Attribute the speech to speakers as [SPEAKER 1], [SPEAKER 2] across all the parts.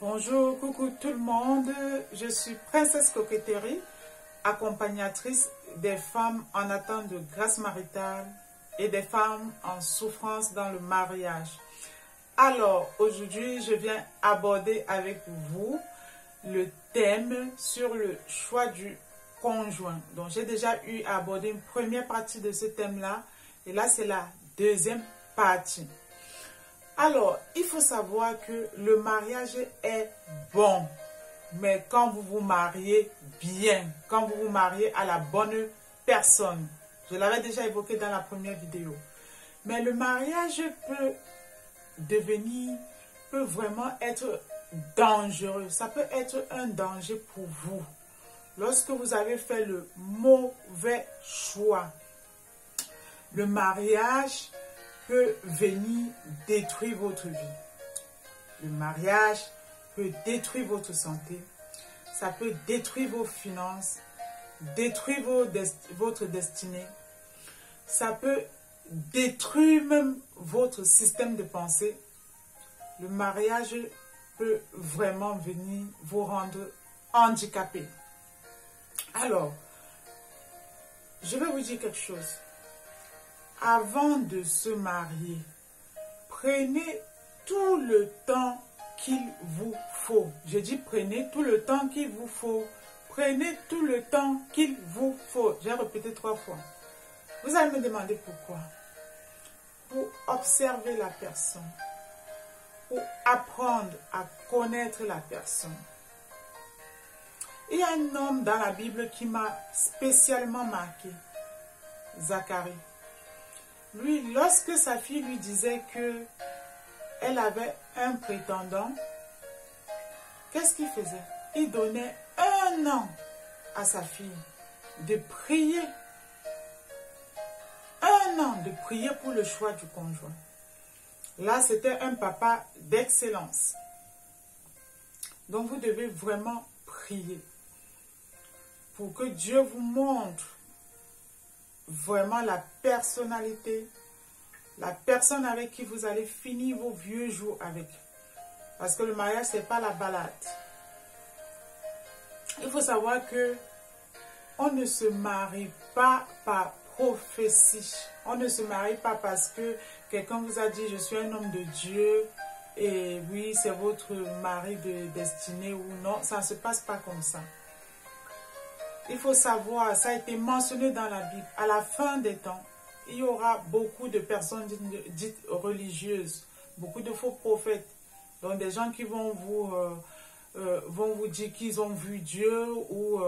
[SPEAKER 1] Bonjour, coucou tout le monde, je suis Princesse Coquetterie, accompagnatrice des femmes en attente de grâce maritale et des femmes en souffrance dans le mariage. Alors, aujourd'hui, je viens aborder avec vous le thème sur le choix du conjoint. Donc, j'ai déjà eu à aborder une première partie de ce thème-là, et là, c'est la deuxième partie. Alors, il faut savoir que le mariage est bon, mais quand vous vous mariez bien, quand vous vous mariez à la bonne personne, je l'avais déjà évoqué dans la première vidéo, mais le mariage peut vraiment être dangereux, ça peut être un danger pour vous, lorsque vous avez fait le mauvais choix. Le mariage peut venir détruire votre vie. Le mariage peut détruire votre santé. Ça peut détruire vos finances, détruire votre destinée. Ça peut détruire même votre système de pensée. Le mariage peut vraiment venir vous rendre handicapé. Alors, je vais vous dire quelque chose. Avant de se marier, prenez tout le temps qu'il vous faut. Je dis prenez tout le temps qu'il vous faut. Prenez tout le temps qu'il vous faut. J'ai répété 3 fois. Vous allez me demander pourquoi. Pour observer la personne. Pour apprendre à connaître la personne. Il y a un homme dans la Bible qui m'a spécialement marqué. Zacharie. Lui, lorsque sa fille lui disait que elle avait un prétendant, qu'est-ce qu'il faisait? Il donnait 1 an à sa fille de prier. 1 an de prier pour le choix du conjoint. Là, c'était un papa d'excellence. Donc, vous devez vraiment prier pour que Dieu vous montre vraiment la personnalité, la personne avec qui vous allez finir vos vieux jours avec. Parce que le mariage, ce n'est pas la balade. Il faut savoir que on ne se marie pas par prophétie. On ne se marie pas parce que quelqu'un vous a dit « je suis un homme de Dieu » et oui, c'est votre mari de destinée ou non. Ça ne se passe pas comme ça. Il faut savoir, ça a été mentionné dans la Bible, à la fin des temps, il y aura beaucoup de personnes dites religieuses, beaucoup de faux prophètes, donc des gens qui vont vous dire qu'ils ont vu Dieu ou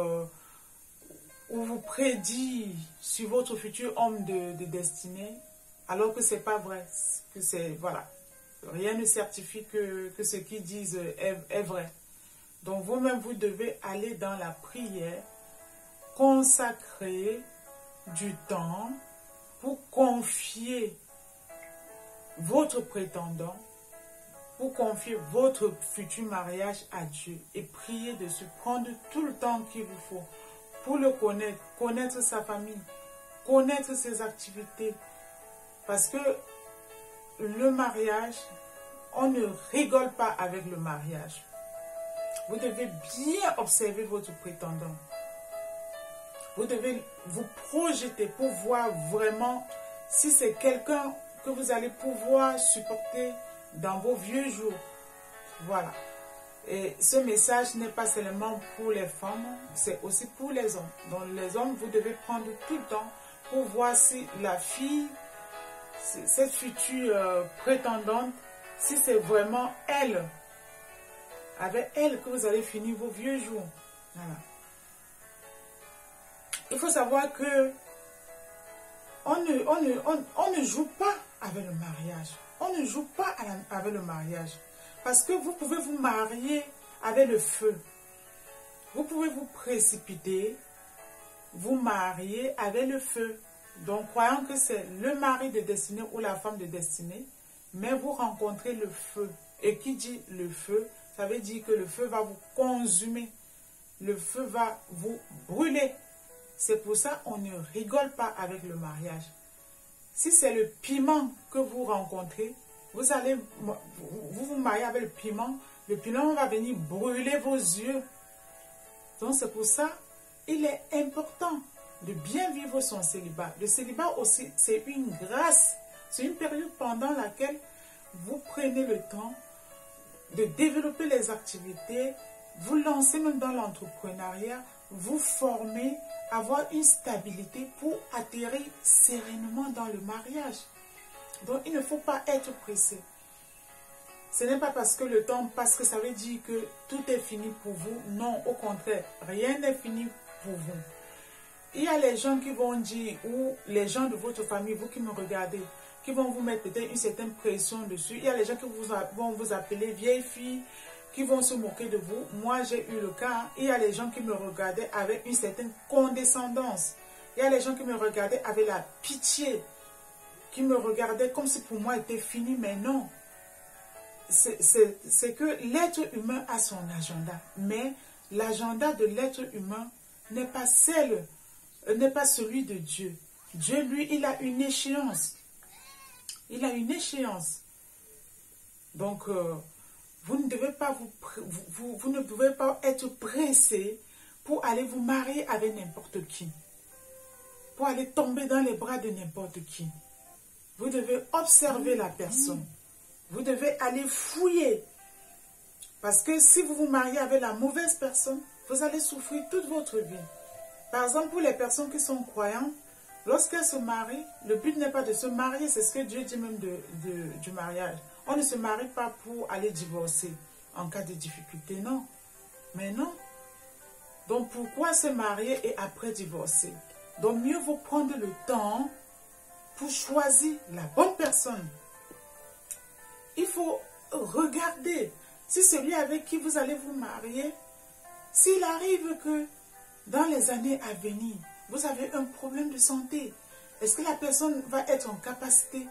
[SPEAKER 1] vous prédire sur votre futur homme de destinée, alors que ce n'est pas vrai, que c'est, voilà, rien ne certifie que ce qu'ils disent est vrai. Donc vous-même, vous devez aller dans la prière, consacrer du temps pour confier votre prétendant, pour confier votre futur mariage à Dieu et prier dessus, prendre tout le temps qu'il vous faut pour le connaître, connaître sa famille, connaître ses activités. Parce que le mariage, on ne rigole pas avec le mariage. Vous devez bien observer votre prétendant. Vous devez vous projeter pour voir vraiment si c'est quelqu'un que vous allez pouvoir supporter dans vos vieux jours. Voilà. Et ce message n'est pas seulement pour les femmes, c'est aussi pour les hommes. Donc les hommes, vous devez prendre tout le temps pour voir si la fille, cette future prétendante, si c'est vraiment elle, avec elle que vous allez finir vos vieux jours. Voilà. Il faut savoir que on ne joue pas avec le mariage. On ne joue pas avec le mariage. Parce que vous pouvez vous marier avec le feu. Vous pouvez vous précipiter, vous marier avec le feu. Donc, croyant que c'est le mari de destinée ou la femme de destinée, mais vous rencontrez le feu. Et qui dit le feu, ça veut dire que le feu va vous consumer. Le feu va vous brûler. C'est pour ça qu'on ne rigole pas avec le mariage. Si c'est le piment que vous rencontrez, vous allez vous marier avec le Le pilon va venir brûler vos yeux. Donc c'est pour ça, il est important de bien vivre son célibat. Le célibat aussi, c'est une grâce. C'est une période pendant laquelle vous prenez le temps de développer les activités, vous lancer même dans l'entrepreneuriat, vous former, avoir une stabilité pour atterrir sereinement dans le mariage. Donc il ne faut pas être pressé. Ce n'est pas parce que le temps passe que ça veut dire que tout est fini pour vous. Non, au contraire, rien n'est fini pour vous. Il y a les gens qui vont dire, ou les gens de votre famille, vous qui me regardez, qui vont vous mettre peut-être une certaine pression dessus. Il y a les gens qui vont vous appeler vieille fille, qui vont se moquer de vous. Moi, j'ai eu le cas. Il y a les gens qui me regardaient avec une certaine condescendance. Il y a les gens qui me regardaient avec la pitié, qui me regardaient comme si pour moi était fini, mais non. C'est que l'être humain a son agenda, mais l'agenda de l'être humain n'est pas celui de Dieu. Dieu, lui, il a une échéance. Il a une échéance. Donc, vous ne devez pas vous ne pouvez pas être pressé pour aller vous marier avec n'importe qui, pour aller tomber dans les bras de n'importe qui. Vous devez observer la personne. Vous devez aller fouiller. Parce que si vous vous mariez avec la mauvaise personne, vous allez souffrir toute votre vie. Par exemple, pour les personnes qui sont croyantes, lorsqu'elles se marient, le but n'est pas de se marier, c'est ce que Dieu dit même du mariage. On ne se marie pas pour aller divorcer en cas de difficulté, non. Mais non. Donc pourquoi se marier et après divorcer? Donc mieux vaut prendre le temps pour choisir la bonne personne. Il faut regarder si celui avec qui vous allez vous marier, s'il arrive que dans les années à venir, vous avez un problème de santé, est-ce que la personne va être en capacité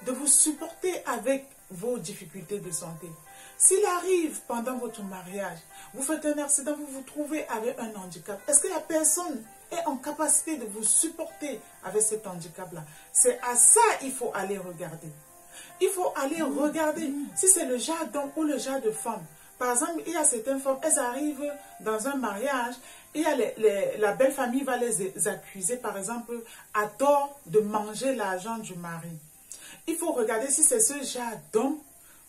[SPEAKER 1] de vous supporter avec vos difficultés de santé? S'il arrive pendant votre mariage, vous faites un accident, vous vous trouvez avec un handicap, est-ce que la personne est en capacité de vous supporter avec cet handicap-là? C'est à ça qu'il faut aller regarder. Il faut aller regarder si c'est le genre d'homme ou le genre de femme. Par exemple, il y a certaines femmes, elles arrivent dans un mariage, il y a la belle famille va les accuser, par exemple, à tort de manger l'argent du mari. Il faut regarder si c'est ce genre d'homme,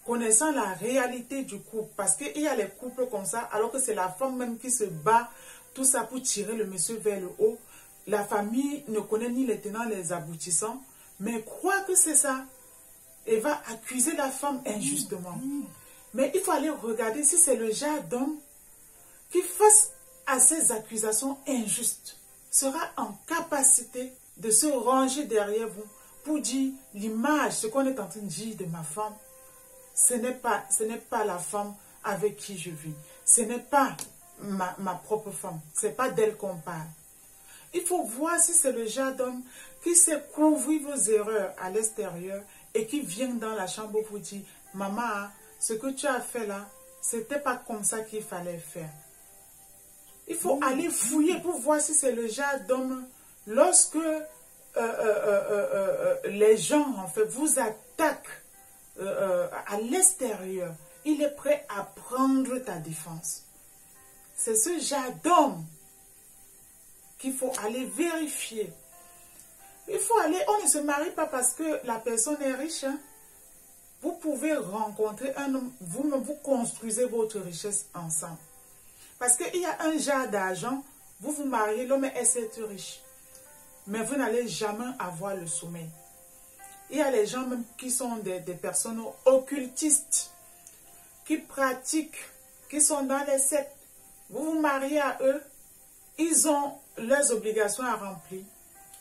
[SPEAKER 1] connaissant la réalité du couple. Parce qu'il y a les couples comme ça, alors que c'est la femme même qui se bat, tout ça pour tirer le monsieur vers le haut. La famille ne connaît ni les tenants, les aboutissants, mais croit que c'est ça. Et va accuser la femme injustement. Mais il faut aller regarder si c'est le genre d'homme qui, face à ces accusations injustes, sera en capacité de se ranger derrière vous pour dire l'image, ce qu'on est en train de dire de ma femme, ce n'est pas la femme avec qui je vis. Ce n'est pas ma propre femme. Ce n'est pas d'elle qu'on parle. Il faut voir si c'est le genre d'homme qui sait couvrir vos erreurs à l'extérieur et qui vient dans la chambre pour dire, maman, ce que tu as fait là, c'était pas comme ça qu'il fallait faire. Il faut aller fouiller pour voir si c'est le genre d'homme, lorsque les gens en fait vous attaquent à l'extérieur, il est prêt à prendre ta défense. C'est ce genre d'homme qu'il faut aller vérifier. Il faut aller, on ne se marie pas parce que la personne est riche. Hein. Vous pouvez rencontrer un homme, vous-même vous construisez votre richesse ensemble. Parce qu'il y a un genre d'argent, vous vous mariez, l'homme est certes riche. Mais vous n'allez jamais avoir le sommeil. Il y a les gens même qui sont des personnes occultistes, qui pratiquent, qui sont dans les sectes. Vous vous mariez à eux, ils ont leurs obligations à remplir.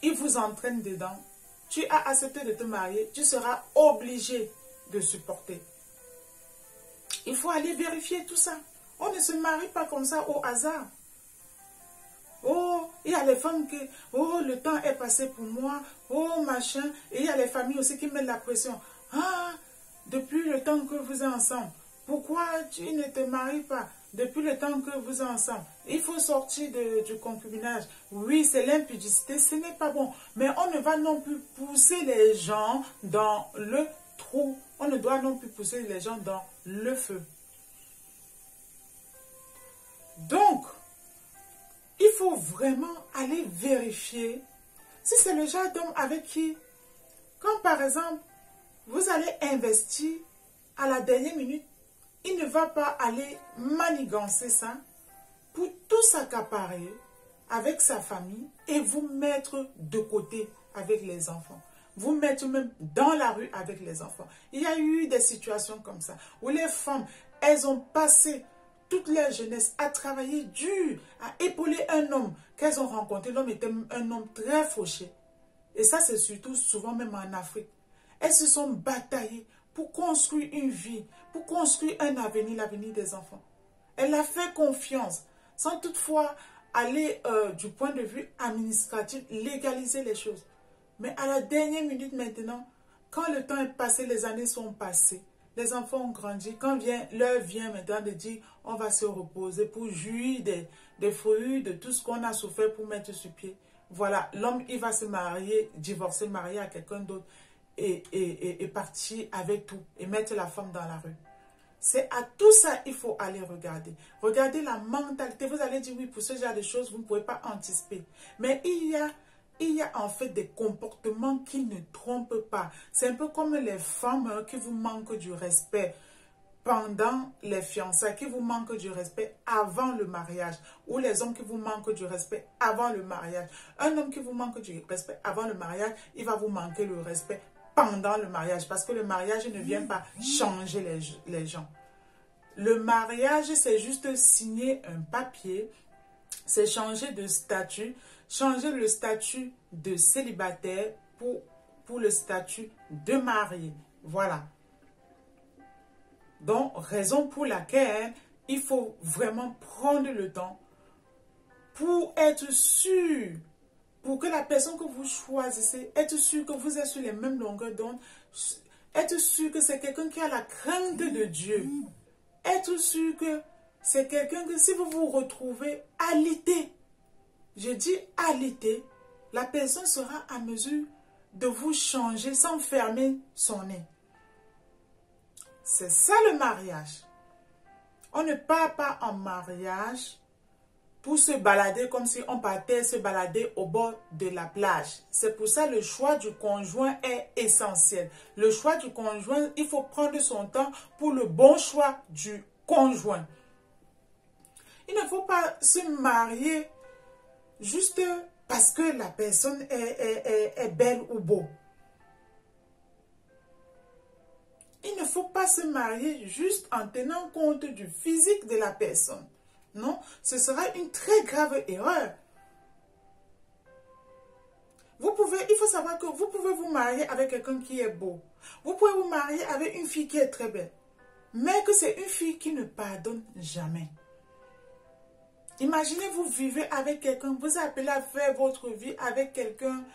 [SPEAKER 1] Ils vous entraînent dedans. Tu as accepté de te marier, tu seras obligé de supporter. Il faut aller vérifier tout ça. On ne se marie pas comme ça au hasard. Oh, il y a les femmes qui, oh, le temps est passé pour moi, oh, machin. Et il y a les familles aussi qui mettent la pression. Ah, depuis le temps que vous êtes ensemble, pourquoi tu ne te maries pas? Depuis le temps que vous êtes ensemble, il faut sortir du concubinage. Oui, c'est l'impudicité, ce n'est pas bon. Mais on ne va non plus pousser les gens dans le trou. On ne doit non plus pousser les gens dans le feu. Donc, il faut vraiment aller vérifier si c'est le genre d'homme avec qui, quand par exemple, vous allez investir à la dernière minute, il ne va pas aller manigancer ça pour tout s'accaparer avec sa famille et vous mettre de côté avec les enfants. Vous mettre même dans la rue avec les enfants. Il y a eu des situations comme ça où les femmes, elles ont passé toute leur jeunesse à travailler dur, à épauler un homme qu'elles ont rencontré. L'homme était un homme très fauché. Et ça, c'est surtout souvent même en Afrique. Elles se sont bataillées pour construire une vie, pour construire un avenir, l'avenir des enfants. Elle a fait confiance, sans toutefois aller du point de vue administratif, légaliser les choses. Mais à la dernière minute maintenant, quand le temps est passé, les années sont passées, les enfants ont grandi, quand l'heure vient maintenant de dire on va se reposer pour jouir des fruits, de tout ce qu'on a souffert pour mettre sur pied. Voilà, l'homme, il va se marier, divorcer, marier à quelqu'un d'autre et partir avec tout et mettre la femme dans la rue. C'est à tout ça qu'il faut aller regarder. Regardez la mentalité. Vous allez dire oui, pour ce genre de choses, vous ne pouvez pas anticiper. Mais il y a en fait des comportements qui ne trompent pas. C'est un peu comme les femmes qui vous manquent du respect pendant les fiançailles, qui vous manquent du respect avant le mariage, ou les hommes qui vous manquent du respect avant le mariage. Un homme qui vous manque du respect avant le mariage, il va vous manquer le respect pendant le mariage, parce que le mariage ne vient pas changer les gens. Le mariage, c'est juste signer un papier, c'est changer de statut, changer le statut de célibataire pour le statut de marié. Voilà. Donc, raison pour laquelle il faut vraiment prendre le temps pour être sûr, pour que la personne que vous choisissez, être sûr que vous êtes sur les mêmes longueurs d'onde, être sûr que c'est quelqu'un qui a la crainte de Dieu, être sûr que c'est quelqu'un que si vous vous retrouvez alité, je dis alité, la personne sera à mesure de vous changer sans fermer son nez. C'est ça le mariage. On ne part pas en mariage pour se balader comme si on partait se balader au bord de la plage. C'est pour ça que le choix du conjoint est essentiel. Le choix du conjoint, il faut prendre son temps pour le bon choix du conjoint. Il ne faut pas se marier juste parce que la personne est belle ou beau. Il ne faut pas se marier juste en tenant compte du physique de la personne. Non, ce sera une très grave erreur. Il faut savoir que vous pouvez vous marier avec quelqu'un qui est beau. Vous pouvez vous marier avec une fille qui est très belle. Mais que c'est une fille qui ne pardonne jamais. Imaginez, vous vivez avec quelqu'un, vous appelez à faire votre vie avec quelqu'un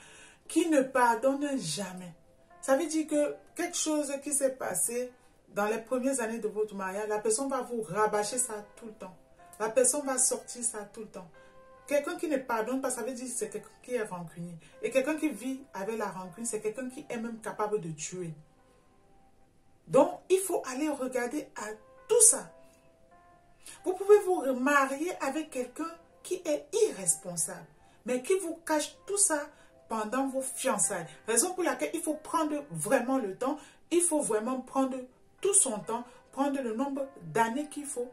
[SPEAKER 1] qui ne pardonne jamais. Ça veut dire que quelque chose qui s'est passé dans les premières années de votre mariage, la personne va vous rabâcher ça tout le temps. La personne va sortir ça tout le temps. Quelqu'un qui ne pardonne pas, ça veut dire que c'est quelqu'un qui est rancunier. Et quelqu'un qui vit avec la rancune, c'est quelqu'un qui est même capable de tuer. Donc, il faut aller regarder à tout ça. Vous pouvez vous marier avec quelqu'un qui est irresponsable, mais qui vous cache tout ça pendant vos fiançailles. Raison pour laquelle il faut prendre vraiment le temps, il faut vraiment prendre tout son temps, prendre le nombre d'années qu'il faut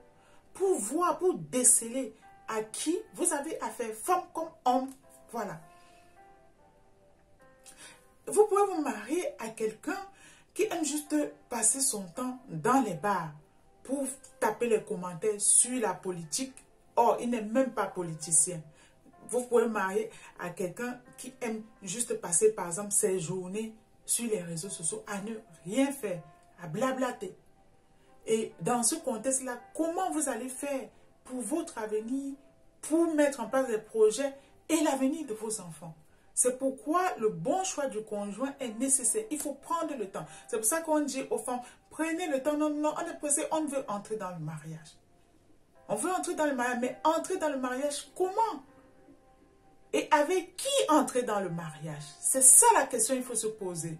[SPEAKER 1] pour voir, pour déceler à qui vous avez affaire, femme comme homme. Voilà. Vous pouvez vous marier à quelqu'un qui aime juste passer son temps dans les bars pour taper les commentaires sur la politique. Or, il n'est même pas politicien. Vous pouvez vous marier à quelqu'un qui aime juste passer, par exemple, ses journées sur les réseaux sociaux à ne rien faire, à blablater. Et dans ce contexte-là, comment vous allez faire pour votre avenir, pour mettre en place des projets et l'avenir de vos enfants? C'est pourquoi le bon choix du conjoint est nécessaire. Il faut prendre le temps. C'est pour ça qu'on dit aux femmes, prenez le temps. Non, non, on est pressé, on veut entrer dans le mariage. On veut entrer dans le mariage, mais entrer dans le mariage, comment? Et avec qui entrer dans le mariage? C'est ça la question qu'il faut se poser.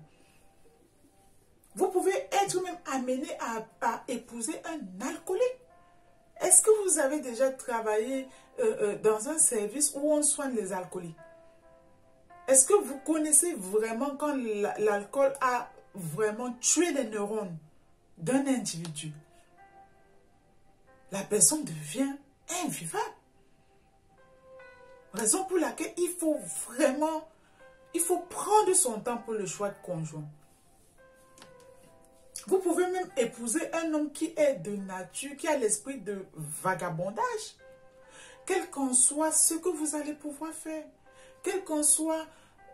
[SPEAKER 1] Vous pouvez être même amené à épouser un alcoolique. Est-ce que vous avez déjà travaillé dans un service où on soigne les alcooliques? Est-ce que vous connaissez vraiment quand l'alcool a vraiment tué les neurones d'un individu? La personne devient invivable. Raison pour laquelle il faut prendre son temps pour le choix de conjoint. Vous pouvez même épouser un homme qui est de nature, qui a l'esprit de vagabondage. Quel qu'en soit ce que vous allez pouvoir faire, quelle qu'en soit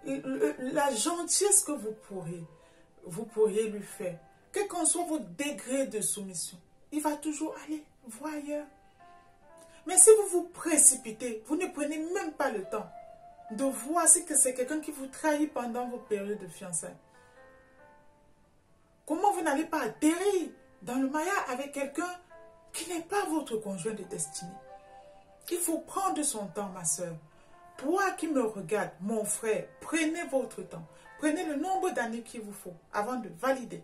[SPEAKER 1] la gentillesse que vous pourriez lui faire, quel qu'en soit votre degré de soumission, il va toujours aller voir ailleurs. Mais si vous vous précipitez, vous ne prenez même pas le temps de voir si c'est quelqu'un qui vous trahit pendant vos périodes de fiançailles. Comment vous n'allez pas atterrir dans le mariage avec quelqu'un qui n'est pas votre conjoint de destinée? Il faut prendre son temps, ma soeur. Toi qui me regardes, mon frère, prenez votre temps. Prenez le nombre d'années qu'il vous faut avant de valider.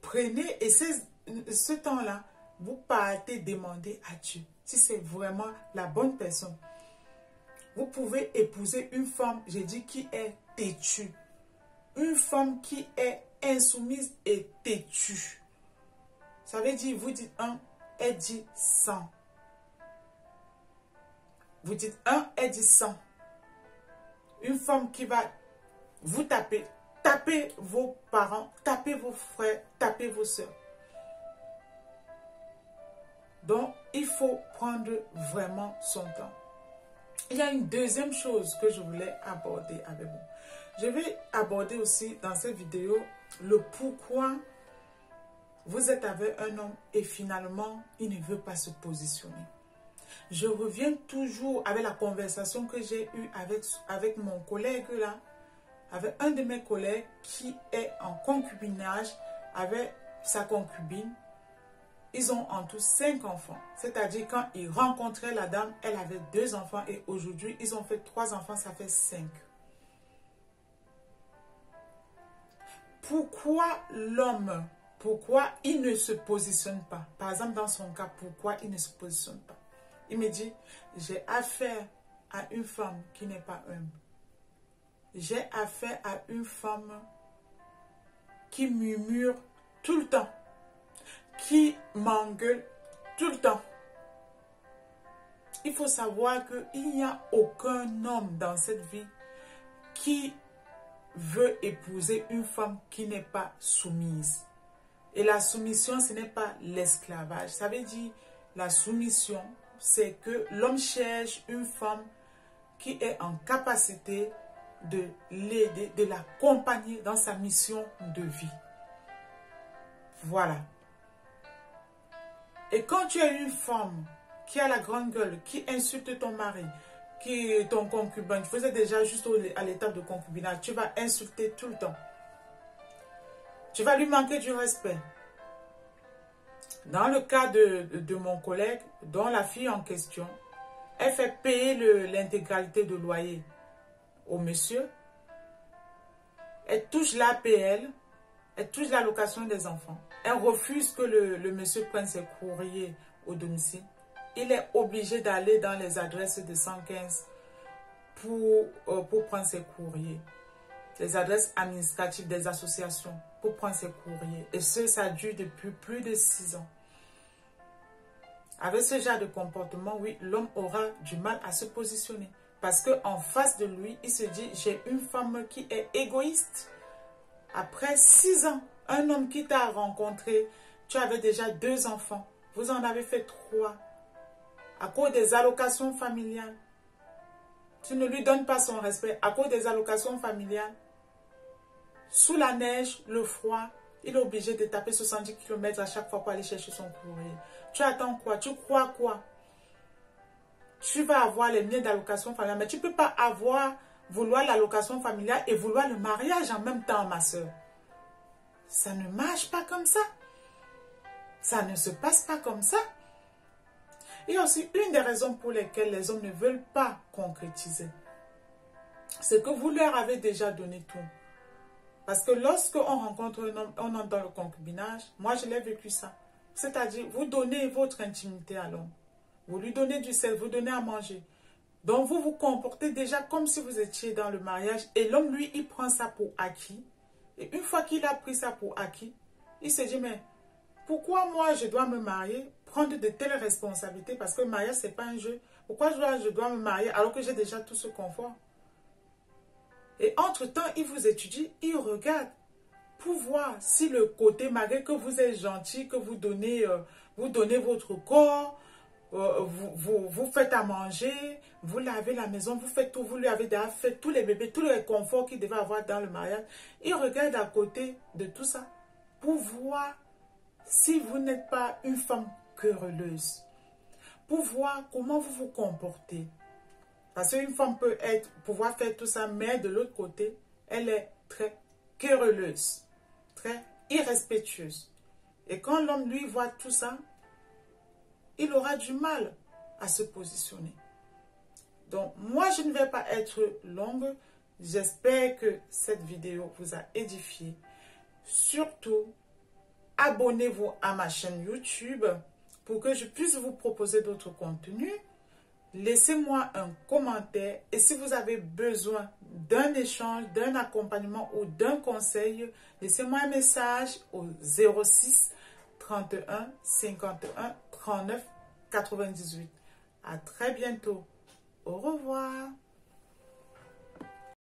[SPEAKER 1] Prenez et ce temps-là, vous partez demander à Dieu si c'est vraiment la bonne personne. Vous pouvez épouser une femme, j'ai dit, qui est têtue. Une femme qui est insoumise et têtue. Ça veut dire, vous dites 1, elle dit 100. Vous dites 1, elle dit 100. Une femme qui va vous taper. Tapez vos parents, tapez vos frères, tapez vos soeurs. Donc, il faut prendre vraiment son temps. Il y a une deuxième chose que je voulais aborder avec vous. Je vais aborder aussi dans cette vidéo le pourquoi vous êtes avec un homme et finalement, il ne veut pas se positionner. Je reviens toujours avec la conversation que j'ai eue avec mon collègue là, avec un de mes collègues qui est en concubinage avec sa concubine. Ils ont en tout 5 enfants. C'est-à-dire quand ils rencontraient la dame, elle avait 2 enfants et aujourd'hui, ils ont fait 3 enfants, ça fait 5. Pourquoi l'homme, pourquoi il ne se positionne pas? Par exemple, dans son cas, pourquoi il ne se positionne pas? Il me dit, j'ai affaire à une femme qui n'est pas humble. J'ai affaire à une femme qui murmure tout le temps, qui m'engueule tout le temps. Il faut savoir qu'il n'y a aucun homme dans cette vie qui veut épouser une femme qui n'est pas soumise. Et la soumission, ce n'est pas l'esclavage. Ça veut dire, la soumission, c'est que l'homme cherche une femme qui est en capacité de l'aider, de l'accompagner dans sa mission de vie. Voilà. Et quand tu as une femme qui a la grande gueule, qui insulte ton mari, qui est ton concubin, tu faisais déjà juste à l'étape de concubinage, tu vas insulter tout le temps. Tu vas lui manquer du respect. Dans le cas de mon collègue, dont la fille en question, elle fait payer l'intégralité de loyer au monsieur. Elle touche l'APL, elle touche l'allocation des enfants. Elle refuse que le monsieur prenne ses courriers au domicile. Il est obligé d'aller dans les adresses de 115 pour prendre ses courriers. Les adresses administratives des associations pour prendre ses courriers. Et ça dure depuis plus de 6 ans. Avec ce genre de comportement, oui, l'homme aura du mal à se positionner. Parce qu'en face de lui, il se dit, j'ai une femme qui est égoïste. Après 6 ans, un homme qui t'a rencontré, tu avais déjà 2 enfants. Vous en avez fait 3. À cause des allocations familiales. Tu ne lui donnes pas son respect. À cause des allocations familiales. Sous la neige, le froid, il est obligé de taper 70 km à chaque fois pour aller chercher son courrier. Tu attends quoi? Tu crois quoi? Tu vas avoir les miens d'allocation familiale, mais tu ne peux pas vouloir l'allocation familiale et vouloir le mariage en même temps, ma soeur. Ça ne marche pas comme ça. Ça ne se passe pas comme ça. Il y a aussi une des raisons pour lesquelles les hommes ne veulent pas concrétiser. C'est que vous leur avez déjà donné tout. Parce que lorsqu'on rencontre un homme, on entre dans le concubinage. Moi, je l'ai vécu ça. C'est-à-dire, vous donnez votre intimité à l'homme. Vous lui donnez du sel, vous donnez à manger. Donc, vous vous comportez déjà comme si vous étiez dans le mariage. Et l'homme, lui, il prend ça pour acquis. Et une fois qu'il a pris ça pour acquis, il se dit, mais pourquoi moi, je dois me marier, prendre de telles responsabilités? Parce que le mariage, ce n'est pas un jeu. Pourquoi je dois me marier alors que j'ai déjà tout ce confort? Et entre-temps, il vous étudie, il regarde pour voir si le côté, malgré que vous êtes gentil, que vous donnez votre corps, vous faites à manger, vous lavez la maison, vous faites tout, vous lui avez déjà fait tous les bébés, tous les conforts qu'il devait avoir dans le mariage. Il regarde à côté de tout ça pour voir si vous n'êtes pas une femme querelleuse, pour voir comment vous vous comportez. Parce qu'une femme peut pouvoir faire tout ça, mais de l'autre côté, elle est très querelleuse, très irrespectueuse. Et quand l'homme, lui, voit tout ça, il aura du mal à se positionner. Donc, moi, je ne vais pas être longue. J'espère que cette vidéo vous a édifié. Surtout, abonnez-vous à ma chaîne YouTube pour que je puisse vous proposer d'autres contenus. Laissez-moi un commentaire et si vous avez besoin d'un échange, d'un accompagnement ou d'un conseil, laissez-moi un message au 06 31 51 39 98. À très bientôt. Au revoir.